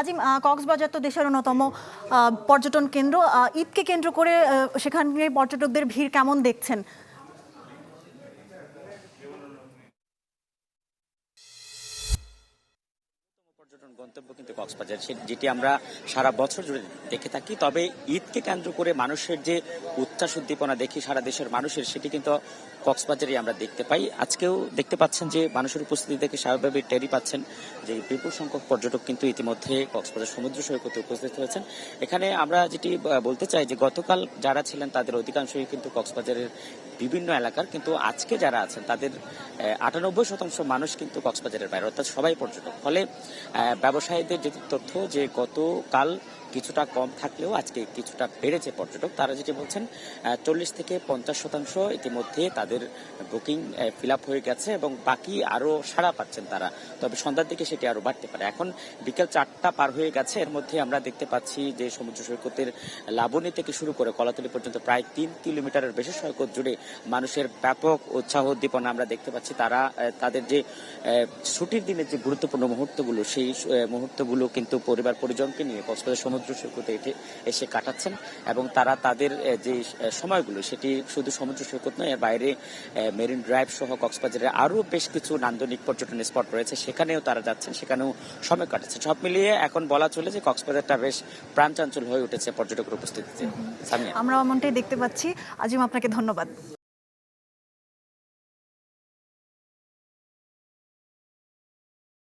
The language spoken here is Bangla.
আজিম, কক্সবাজার তো দেশের অন্যতম পর্যটন কেন্দ্র। ঈদকে কেন্দ্র করে সেখানে পর্যটকদের ভিড় কেমন দেখছেন? পর্যটন গন্তব্য কিন্তু কক্সবাজার, যেটি আমরা সারা বছর জুড়ে দেখে থাকি। তবে ঈদকে কেন্দ্র করে মানুষের যে উচ্ছ্বাস উদ্দীপনা দেখি সারা দেশের মানুষের, সেটি কিন্তু কক্সবাজারে আমরা দেখতে পাই। আজকেও দেখতে পাচ্ছেন যে মানুষের উপস্থিতি দেখে স্বাভাবিক টেরই পাচ্ছেন যে বিপুল সংখ্যক পর্যটক কিন্তু ইতিমধ্যে কক্সবাজার সমুদ্র সৈকতে উপস্থিত হয়েছেন। এখানে আমরা যেটি বলতে চাই যে গতকাল যারা ছিলেন তাদের অধিকাংশই কিন্তু কক্সবাজারের বিভিন্ন এলাকার, কিন্তু আজকে যারা আছেন তাদের 98% মানুষ কিন্তু কক্সবাজারের বাইরে, অর্থাৎ সবাই পর্যটক। ফলে ব্যবসায়ীদের যেটি তথ্য যে গতকাল কিছুটা কম থাকলেও আজকে কিছুটা বেড়েছে পর্যটক, তারা যেটি বলছেন 40 থেকে 50% ইতিমধ্যে তাদের বুকিং ফিল আপ হয়ে গেছে এবং বাকি আরো সাড়া পাচ্ছেন তারা। তবে সন্ধ্যার দিকে সেটি আরো বাড়তে পারে। এখন বিকেল 4টা পার হয়ে গেছে, এর মধ্যে আমরা দেখতে পাচ্ছি যে সমুদ্র সৈকতের লাবণী থেকে শুরু করে কলাতলী পর্যন্ত প্রায় 3 কিলোমিটারের বেশি সৈকত জুড়ে মানুষের ব্যাপক উৎসাহ উদ্দীপনা আমরা দেখতে পাচ্ছি। তারা তাদের যে ছুটির দিনের যে গুরুত্বপূর্ণ মুহূর্তগুলো, সেই মুহূর্তগুলো কিন্তু পরিবার পরিজনকে নিয়ে কক্সবাজার সমুদ্র সৈকতে এসে কাটাচ্ছেন এবং তারা তাদের যে সময়গুলো সেটি শুধু সমুদ্র সৈকত নয়, এর বাইরে মেরিন ড্রাইভ সহ কক্সবাজারে আরো বেশ কিছু নান্দনিক পর্যটন স্পট রয়েছে, সেখানেও তারা যাচ্ছেন, সেখানেও সময় কাটাচ্ছেন। সব মিলিয়ে এখন বলা চলে যে কক্সবাজারটা বেশ প্রাণচাঞ্চল হয়ে উঠেছে পর্যটকের উপস্থিতিতে। আমরা এমনটাই দেখতে পাচ্ছি। আজিম, আপনাকে ধন্যবাদ।